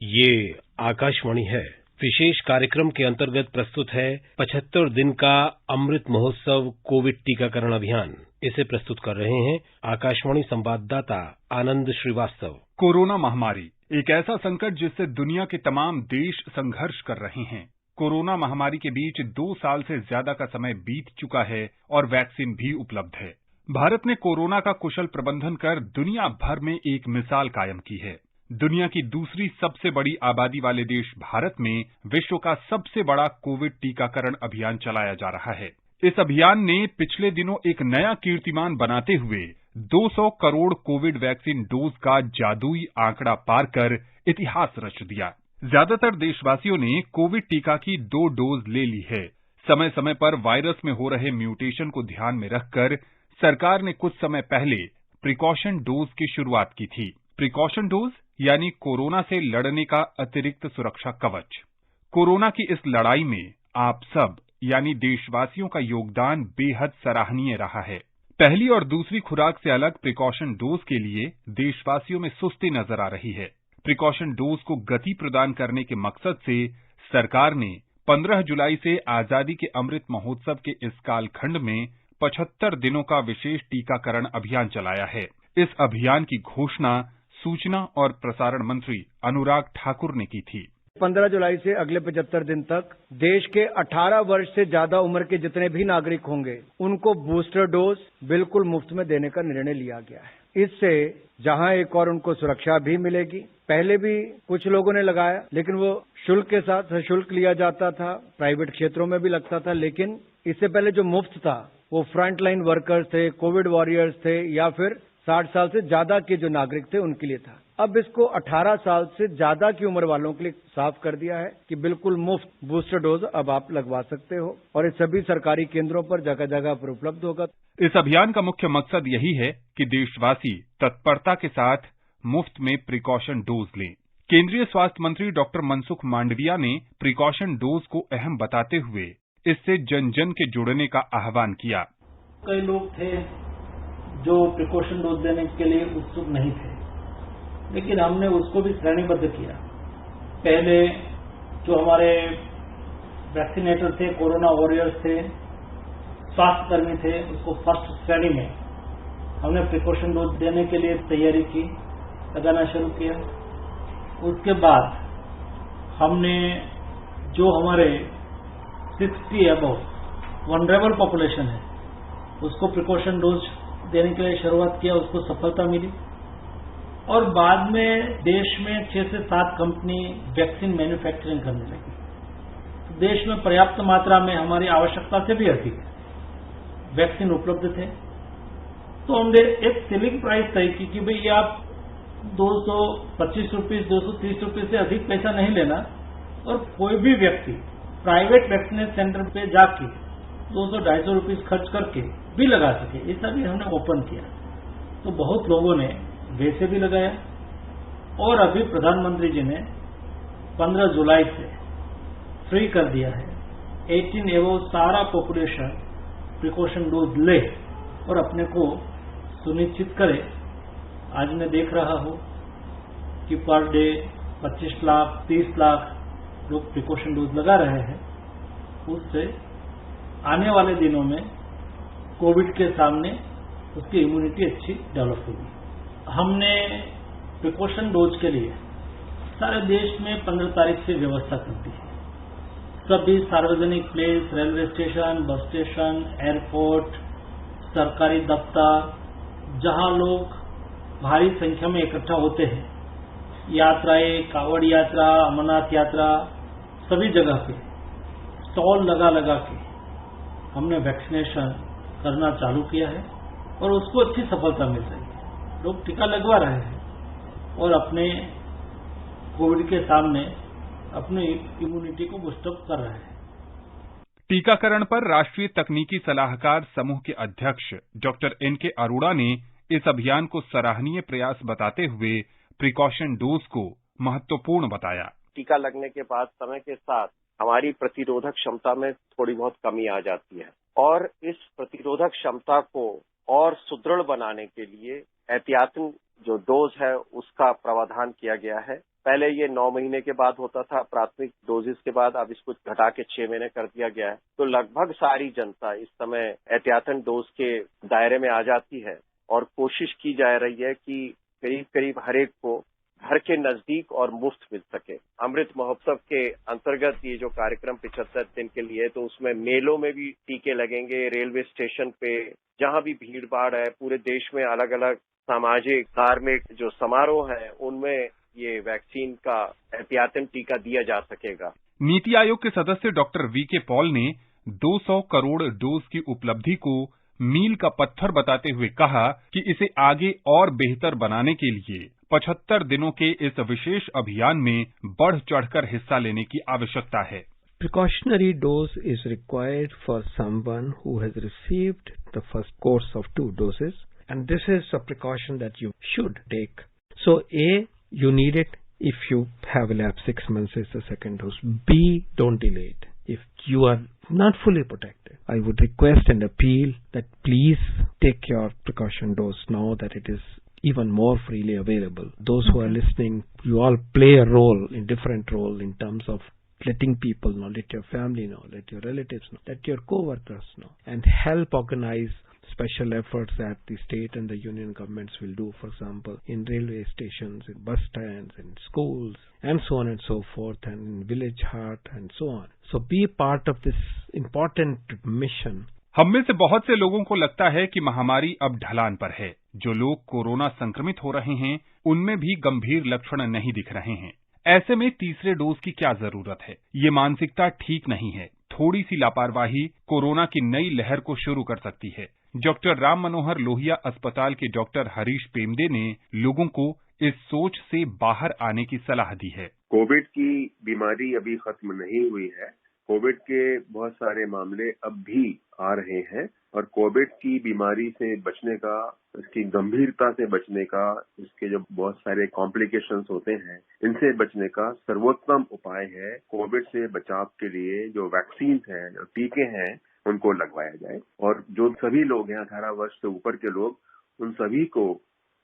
ये आकाशवाणी है। विशेष कार्यक्रम के अंतर्गत प्रस्तुत है 75 दिन का अमृत महोत्सव कोविड टीकाकरण अभियान। इसे प्रस्तुत कर रहे हैं आकाशवाणी संवाददाता आनंद श्रीवास्तव। कोरोना महामारी एक ऐसा संकट जिससे दुनिया के तमाम देश संघर्ष कर रहे हैं। कोरोना महामारी के बीच 2 साल से ज्यादा का समय बीत चुका है और वैक्सीन भी उपलब्ध है। भारत ने कोरोना का कुशल प्रबंधन कर दुनिया भर में एक मिसाल कायम की है। दुनिया की दूसरी सबसे बड़ी आबादी वाले देश भारत में विश्व का सबसे बड़ा कोविड टीकाकरण अभियान चलाया जा रहा है। इस अभियान ने पिछले दिनों एक नया कीर्तिमान बनाते हुए 200 करोड़ कोविड वैक्सीन डोज का जादुई आंकड़ा पार कर इतिहास रच दिया। ज्यादातर देशवासियों ने कोविड टीका की 2 डोज ले ली है। समय समय पर वायरस में हो रहे म्यूटेशन को ध्यान में रखकर सरकार ने कुछ समय पहले प्रिकॉशन डोज की शुरुआत की थी। प्रिकॉशन डोज यानी कोरोना से लड़ने का अतिरिक्त सुरक्षा कवच। कोरोना की इस लड़ाई में आप सब यानी देशवासियों का योगदान बेहद सराहनीय रहा है। पहली और दूसरी खुराक से अलग प्रिकॉशन डोज के लिए देशवासियों में सुस्ती नजर आ रही है। प्रिकॉशन डोज को गति प्रदान करने के मकसद से सरकार ने 15 जुलाई से आजादी के अमृत महोत्सव के इस कालखंड में 75 दिनों का विशेष टीकाकरण अभियान चलाया है। इस अभियान की घोषणा सूचना और प्रसारण मंत्री अनुराग ठाकुर ने की थी। 15 जुलाई से अगले 75 दिन तक देश के 18 वर्ष से ज्यादा उम्र के जितने भी नागरिक होंगे उनको बूस्टर डोज बिल्कुल मुफ्त में देने का निर्णय लिया गया है। इससे जहां एक और उनको सुरक्षा भी मिलेगी। पहले भी कुछ लोगों ने लगाया लेकिन वो शुल्क के साथ सशुल्क लिया जाता था, प्राइवेट क्षेत्रों में भी लगता था, लेकिन इससे पहले जो मुफ्त था वो फ्रंट लाइन वर्कर्स थे, कोविड वॉरियर्स थे या फिर 60 साल से ज्यादा के जो नागरिक थे उनके लिए था। अब इसको 18 साल से ज्यादा की उम्र वालों के लिए साफ कर दिया है कि बिल्कुल मुफ्त बूस्टर डोज अब आप लगवा सकते हो और ये सभी सरकारी केंद्रों पर जगह जगह पर उपलब्ध होगा। इस अभियान का मुख्य मकसद यही है कि देशवासी तत्परता के साथ मुफ्त में प्रिकॉशन डोज लें। केंद्रीय स्वास्थ्य मंत्री डॉक्टर मनसुख मांडविया ने प्रिकॉशन डोज को अहम बताते हुए इससे जन जन के जुड़ने का आह्वान किया। कई लोग थे जो प्रिकॉशन डोज देने के लिए उत्सुक नहीं थे, लेकिन हमने उसको भी श्रेणीबद्ध किया। पहले जो हमारे वैक्सीनेटर थे, कोरोना वॉरियर्स थे, स्वास्थ्यकर्मी थे, उसको फर्स्ट श्रेणी में हमने प्रिकॉशन डोज देने के लिए तैयारी की, लगाना शुरू किया। उसके बाद हमने जो हमारे 60 अबव वनरेबल पॉपुलेशन है उसको प्रिकॉशन डोज देने के लिए शुरुआत किया, उसको सफलता मिली। और बाद में देश में 6 से 7 कंपनी वैक्सीन मैन्युफैक्चरिंग करने लगी। तो देश में पर्याप्त मात्रा में हमारी आवश्यकता से भी अधिक वैक्सीन उपलब्ध थे। तो हमने एक सीलिंग प्राइस तय की कि भाई आप 225 रुपीज 230 रुपीज से अधिक पैसा नहीं लेना और कोई भी व्यक्ति प्राइवेट वैक्सीनेशन सेंटर पे जाके 200-250 रुपीज खर्च करके भी लगा सके, ऐसा भी हमने ओपन किया। तो बहुत लोगों ने वैसे भी लगाया और अभी प्रधानमंत्री जी ने 15 जुलाई से फ्री कर दिया है। 18 एवं सारा पॉपुलेशन प्रिकॉशन डोज ले और अपने को सुनिश्चित करे। आज मैं देख रहा हूं कि पर डे 25 लाख 30 लाख लोग प्रिकॉशन डोज लगा रहे हैं। उससे आने वाले दिनों में कोविड के सामने उसकी इम्यूनिटी अच्छी डेवलप होगी। हमने प्रिकॉशन डोज के लिए सारे देश में 15 तारीख से व्यवस्था कर दी है। सभी सार्वजनिक place, railway station, bus station, airport, सरकारी दफ्तर, जहां लोग भारी संख्या में इकट्ठा होते हैं, यात्राएं, कावड़ यात्रा, अमरनाथ यात्रा, सभी जगह पे स्टॉल लगा के हमने वैक्सीनेशन करना चालू किया है और उसको अच्छी सफलता मिल रही है। लोग टीका लगवा रहे हैं और अपने कोविड के सामने अपनी इम्यूनिटी को बूस्टअप कर रहे हैं। टीकाकरण पर राष्ट्रीय तकनीकी सलाहकार समूह के अध्यक्ष डॉक्टर एन.के. अरोड़ा ने इस अभियान को सराहनीय प्रयास बताते हुए प्रिकॉशन डोज को महत्वपूर्ण बताया। टीका लगने के बाद समय के साथ हमारी प्रतिरोधक क्षमता में थोड़ी बहुत कमी आ जाती है और इस प्रतिरोधक क्षमता को और सुदृढ़ बनाने के लिए एहतियातन जो डोज है उसका प्रावधान किया गया है। पहले ये 9 महीने के बाद होता था प्राथमिक डोजेस के बाद, अब इसको घटा के 6 महीने कर दिया गया है। तो लगभग सारी जनता इस समय एहतियातन डोज के दायरे में आ जाती है और कोशिश की जा रही है कि करीब करीब हर एक को घर के नजदीक और मुफ्त मिल सके। अमृत महोत्सव के अंतर्गत ये जो कार्यक्रम 75 दिन के लिए, तो उसमें मेलों में भी टीके लगेंगे, रेलवे स्टेशन पे जहां भी भीड़ भाड़ है, पूरे देश में अलग अलग सामाजिक धार्मिक जो समारोह हैं उनमें ये वैक्सीन का एहतियातन टीका दिया जा सकेगा। नीति आयोग के सदस्य डॉक्टर वीके पॉल ने 200 करोड़ डोज की उपलब्धि को मील का पत्थर बताते हुए कहा कि इसे आगे और बेहतर बनाने के लिए 75 दिनों के इस विशेष अभियान में बढ़ चढ़कर हिस्सा लेने की आवश्यकता है। Precautionary dose is required for someone who has received the first course of 2 doses, and this is a precaution that you should take. So A, you need it if you have elapsed 6 months is the second dose. B, don't delay it. If you are not fully protected, I would request and appeal that please take your precaution dose now that it is even more freely available. Those who are listening, you all play a role, in different role in terms of letting people know, let your family know, let your relatives know, let your co-workers know, and help organize special efforts that the state and the union governments will do, for example, in railway stations, in bus stands, in schools, and so on and so forth, and in village heart, and so on. So be part of this important mission. हम में से बहुत से लोगों को लगता है कि महामारी अब ढलान पर है। जो लोग कोरोना संक्रमित हो रहे हैं, उनमें भी गंभीर लक्षण नहीं दिख रहे हैं। ऐसे में तीसरे डोज की क्या जरूरत है? ये मानसिकता ठीक नहीं है। थोड़ी सी लापरवाही कोरोना की नई लहर को शुरू कर सकती है। डॉक्टर राम मनोहर लोहिया अस्पताल के डॉक्टर हरीश पेमदे ने लोगों को इस सोच से बाहर आने की सलाह दी है। कोविड की बीमारी अभी खत्म नहीं हुई है। कोविड के बहुत सारे मामले अब भी आ रहे हैं और कोविड की बीमारी से बचने का, इसकी गंभीरता से बचने का, इसके जो बहुत सारे कॉम्प्लिकेशंस होते हैं, इनसे बचने का सर्वोत्तम उपाय है कोविड से बचाव के लिए जो वैक्सीन है, जो टीके हैं, उनको लगवाया जाए। और जो सभी लोग हैं 18 वर्ष से ऊपर के लोग, उन सभी को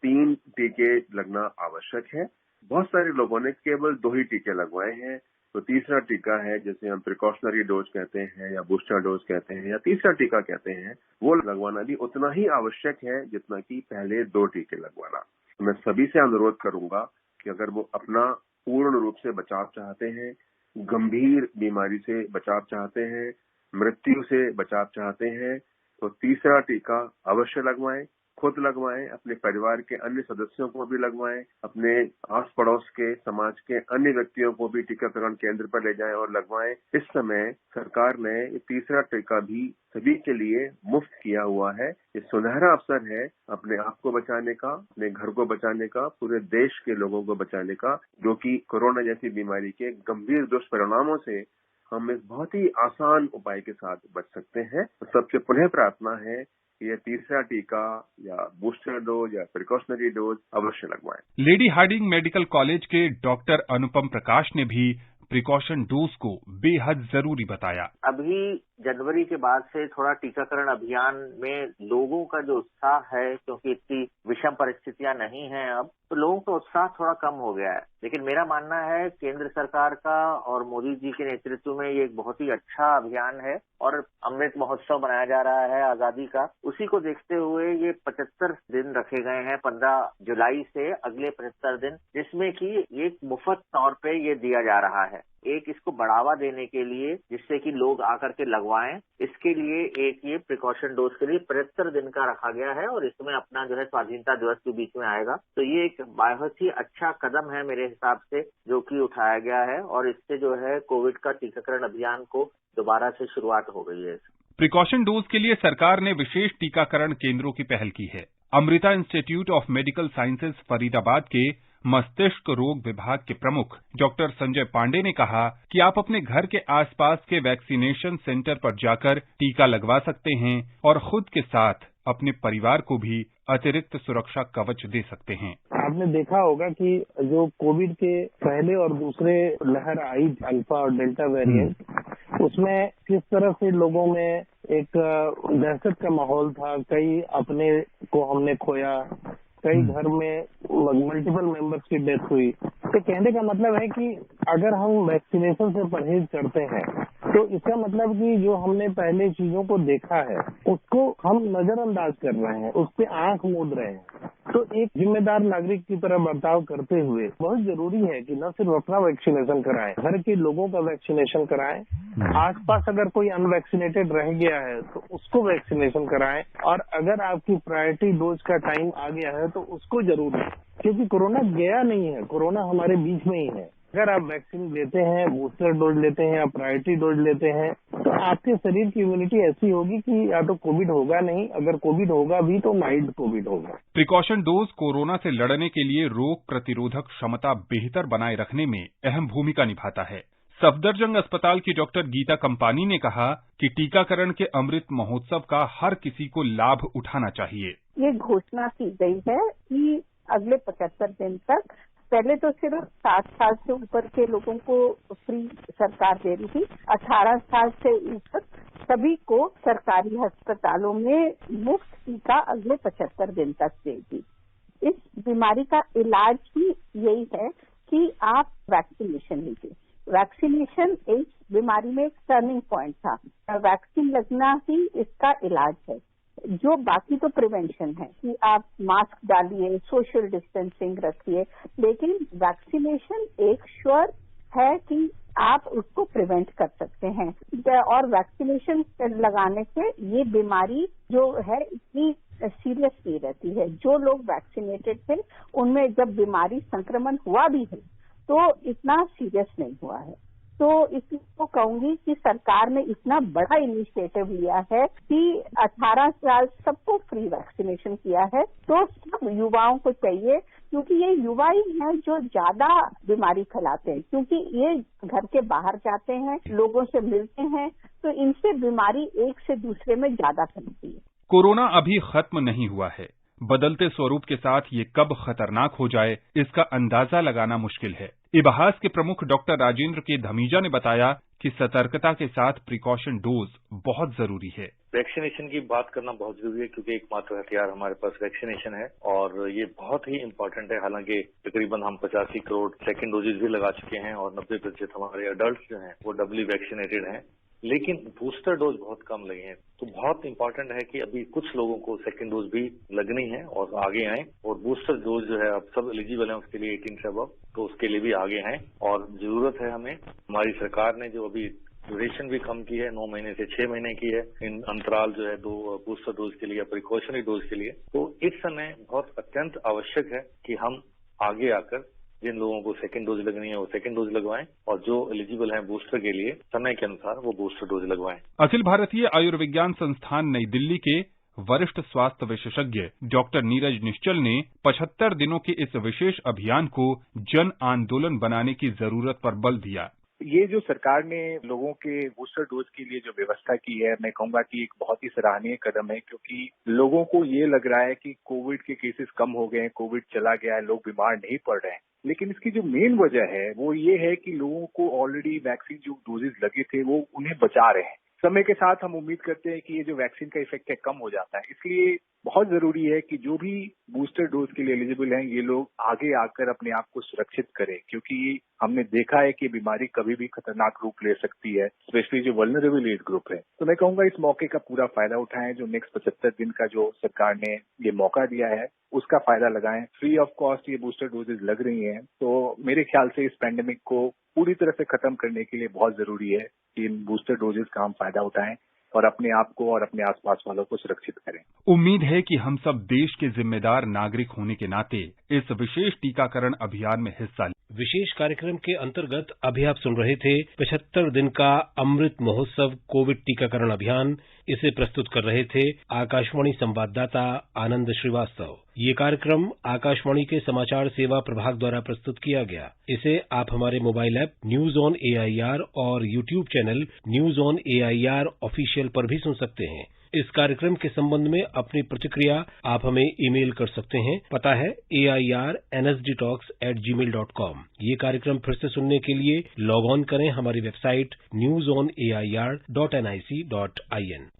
3 टीके लगना आवश्यक है। बहुत सारे लोगों ने केवल 2 ही टीके लगवाए हैं, तो तीसरा टीका है जिसे हम प्रिकॉशनरी डोज कहते हैं या बूस्टर डोज कहते हैं या तीसरा टीका कहते हैं, वो लगवाना भी उतना ही आवश्यक है जितना कि पहले 2 टीके लगवाना। मैं सभी से अनुरोध करूंगा कि अगर वो अपना पूर्ण रूप से बचाव चाहते हैं, गंभीर बीमारी से बचाव चाहते हैं, मृत्यु से बचाव चाहते हैं, तो तीसरा टीका अवश्य लगवाएं। खुद लगवाएं, अपने परिवार के अन्य सदस्यों को भी लगवाएं, अपने आस पड़ोस के समाज के अन्य व्यक्तियों को भी टीकाकरण केंद्र पर ले जाएं और लगवाएं। इस समय सरकार ने ये तीसरा टीका भी सभी के लिए मुफ्त किया हुआ है। ये सुनहरा अवसर है अपने आप को बचाने का, अपने घर को बचाने का, पूरे देश के लोगों को बचाने का, जो कि कोरोना जैसी बीमारी के गंभीर दुष्परिणामों से हम इस बहुत ही आसान उपाय के साथ बच सकते हैं। तो सबसे पुनः प्रार्थना है कि ये तीसरा टीका या बूस्टर डोज या प्रिकॉशनरी डोज अवश्य लगवाएं। लेडी हार्डिंग मेडिकल कॉलेज के डॉक्टर अनुपम प्रकाश ने भी प्रिकॉशन डोज को बेहद जरूरी बताया। अभी जनवरी के बाद से थोड़ा टीकाकरण अभियान में लोगों का जो उत्साह है, क्योंकि इतनी विषम परिस्थितियां नहीं हैं अब, तो लोगों का उत्साह थोड़ा कम हो गया है। लेकिन मेरा मानना है केंद्र सरकार का और मोदी जी के नेतृत्व में ये एक बहुत ही अच्छा अभियान है और अमृत महोत्सव मनाया जा रहा है आजादी का। उसी को देखते हुए ये 75 दिन रखे गए हैं 15 जुलाई से अगले 75 दिन, जिसमें कि एक मुफ्त तौर पे ये दिया जा रहा है। एक इसको बढ़ावा देने के लिए, जिससे कि लोग आकर के लगवाएं, इसके लिए एक ये प्रिकॉशन डोज के लिए 75 दिन का रखा गया है और इसमें अपना जो है स्वाधीनता दिवस के बीच में आएगा। तो ये एक बहुत ही अच्छा कदम है मेरे हिसाब से जो कि उठाया गया है और इससे जो है कोविड का टीकाकरण अभियान को दोबारा से शुरुआत हो गई है। प्रिकॉशन डोज के लिए सरकार ने विशेष टीकाकरण केंद्रों की पहल की है। Amrita institute of medical sciences Faridabad के मस्तिष्क रोग विभाग के प्रमुख डॉक्टर संजय पांडे ने कहा कि आप अपने घर के आसपास के वैक्सीनेशन सेंटर पर जाकर टीका लगवा सकते हैं और खुद के साथ अपने परिवार को भी अतिरिक्त सुरक्षा कवच दे सकते हैं। आपने देखा होगा कि जो कोविड के पहले और दूसरे लहर आई, अल्फा और डेल्टा वेरिएंट, उसमें किस तरह से लोगों में एक दहशत का माहौल था। कई अपने को हमने खोया, कई घर में मल्टीपल मेंबर्स की डेथ हुई, तो कहने का मतलब है कि अगर हम वैक्सीनेशन से परहेज करते हैं तो इसका मतलब कि जो हमने पहले चीजों को देखा है उसको हम नजरअंदाज कर रहे हैं, उस पर आंख मूंद रहे हैं। तो एक जिम्मेदार नागरिक की तरह बर्ताव करते हुए बहुत जरूरी है कि न सिर्फ अपना वैक्सीनेशन कराएं, घर के लोगों का वैक्सीनेशन कराएं, आसपास अगर कोई अनवैक्सीनेटेड रह गया है तो उसको वैक्सीनेशन कराएं, और अगर आपकी प्रायोरिटी डोज का टाइम आ गया है तो उसको जरूर लें, क्योंकि कोरोना गया नहीं है, कोरोना हमारे बीच में ही है। अगर आप वैक्सीन लेते हैं, बूस्टर डोज लेते हैं या प्रायोरिटी डोज लेते हैं तो आपके शरीर की इम्यूनिटी ऐसी होगी कि या तो कोविड होगा नहीं, अगर कोविड होगा भी तो माइल्ड कोविड होगा। प्रिकॉशन डोज कोरोना से लड़ने के लिए रोग प्रतिरोधक क्षमता बेहतर बनाए रखने में अहम भूमिका निभाता है। सफदरजंग अस्पताल की डॉक्टर गीता कंपानी ने कहा कि टीकाकरण के अमृत महोत्सव का हर किसी को लाभ उठाना चाहिए। ये घोषणा की गई है कि अगले 75 दिन तक, पहले तो सिर्फ 60 साल से ऊपर के लोगों को फ्री सरकार दे रही थी, 18 साल से ऊपर सभी को सरकारी अस्पतालों में मुफ्त टीका अगले 75 दिन तक देगी। इस बीमारी का इलाज ही यही है कि आप वैक्सीनेशन लीजिए। वैक्सीनेशन इस बीमारी में एक टर्निंग पॉइंट था, वैक्सीन लगना ही इसका इलाज है। जो बाकी तो प्रिवेंशन है कि आप मास्क डालिए, सोशल डिस्टेंसिंग रखिए, लेकिन वैक्सीनेशन एक श्योर है कि आप उसको प्रिवेंट कर सकते हैं। और वैक्सीनेशन लगाने से ये बीमारी जो है इतनी सीरियस नहीं रहती है। जो लोग वैक्सीनेटेड थे उनमें जब बीमारी संक्रमण हुआ भी है तो इतना सीरियस नहीं हुआ है। तो इसको कहूंगी कि सरकार ने इतना बड़ा इनिशिएटिव लिया है कि 18 साल सबको फ्री वैक्सीनेशन किया है, तो सब युवाओं को चाहिए, क्योंकि ये युवा ही हैं जो ज्यादा बीमारी फैलाते हैं, क्योंकि ये घर के बाहर जाते हैं, लोगों से मिलते हैं, तो इनसे बीमारी एक से दूसरे में ज्यादा फैलती है। कोरोना अभी खत्म नहीं हुआ है। बदलते स्वरूप के साथ ये कब खतरनाक हो जाए इसका अंदाजा लगाना मुश्किल है। इबहास के प्रमुख डॉक्टर राजेंद्र के धमीजा ने बताया कि सतर्कता के साथ प्रिकॉशन डोज बहुत जरूरी है। वैक्सीनेशन की बात करना बहुत जरूरी है, क्योंकि एकमात्र हथियार हमारे पास वैक्सीनेशन है और ये बहुत ही इम्पोर्टेंट है। हालांकि तकरीबन हम 85 करोड़ सेकेंड डोजेज भी लगा चुके हैं और 90% हमारे अडल्ट जो हैं वो डबली वैक्सीनेटेड हैं, लेकिन बूस्टर डोज बहुत कम लगे हैं। तो बहुत इंपॉर्टेंट है कि अभी कुछ लोगों को सेकेंड डोज भी लगनी है और आगे आए, और बूस्टर डोज जो है अब सब एलिजिबल है उसके लिए 18 से अबव, तो उसके लिए भी आगे आए। और जरूरत है हमें, हमारी सरकार ने जो अभी ड्यूरेशन भी कम की है, 9 महीने से 6 महीने की है, इन अंतराल जो है 2 बूस्टर डोज के लिए, प्रिकॉशनरी डोज के लिए। तो इस समय बहुत अत्यंत आवश्यक है कि हम आगे आकर जिन लोगों को सेकेंड डोज लगनी है वो सेकेंड डोज लगवाएं, और जो एलिजिबल हैं बूस्टर के लिए समय के अनुसार वो बूस्टर डोज लगवाएं। अखिल भारतीय आयुर्विज्ञान संस्थान नई दिल्ली के वरिष्ठ स्वास्थ्य विशेषज्ञ डॉक्टर नीरज निश्चल ने 75 दिनों के इस विशेष अभियान को जन आंदोलन बनाने की जरूरत पर बल दिया। ये जो सरकार ने लोगों के बूस्टर डोज के लिए जो व्यवस्था की है, मैं कहूंगा कि एक बहुत ही सराहनीय कदम है, क्योंकि लोगों को ये लग रहा है कि कोविड के केसेस कम हो गए हैं, कोविड चला गया है, लोग बीमार नहीं पड़ रहे हैं। लेकिन इसकी जो मेन वजह है वो ये है कि लोगों को ऑलरेडी वैक्सीन जो डोजेज लगे थे वो उन्हें बचा रहे हैं। समय के साथ हम उम्मीद करते हैं कि ये जो वैक्सीन का इफेक्ट है कम हो जाता है। इसलिए बहुत जरूरी है कि जो भी बूस्टर डोज के लिए एलिजिबल हैं ये लोग आगे आकर अपने आप को सुरक्षित करें, क्योंकि हमने देखा है कि बीमारी कभी भी खतरनाक रूप ले सकती है, स्पेशली जो वल्नरेबल एज ग्रुप है। तो मैं कहूंगा इस मौके का पूरा फायदा उठाएं। जो नेक्स्ट 75 दिन का जो सरकार ने ये मौका दिया है उसका फायदा लगाएं। फ्री ऑफ कॉस्ट ये बूस्टर डोजेज लग रही हैं, तो मेरे ख्याल से इस पैंडेमिक को पूरी तरह से खत्म करने के लिए बहुत जरूरी है कि इन बूस्टर डोजेज का हम फायदा उठाएं और अपने आप को और अपने आसपास वालों को सुरक्षित करें। उम्मीद है कि हम सब देश के जिम्मेदार नागरिक होने के नाते इस विशेष टीकाकरण अभियान में हिस्सा लें। विशेष कार्यक्रम के अंतर्गत अभी आप सुन रहे थे 75 दिन का अमृत महोत्सव कोविड टीकाकरण अभियान। इसे प्रस्तुत कर रहे थे आकाशवाणी संवाददाता आनंद श्रीवास्तव। ये कार्यक्रम आकाशवाणी के समाचार सेवा प्रभाग द्वारा प्रस्तुत किया गया। इसे आप हमारे mobile app news on AIR और YouTube channel news on AIR official पर भी सुन सकते हैं। इस कार्यक्रम के संबंध में अपनी प्रतिक्रिया आप हमें ईमेल कर सकते हैं। पता है airnsdtalks@gmail.com। ये कार्यक्रम फिर से सुनने के लिए लॉग ऑन करें हमारी वेबसाइट newsonair.nic.in।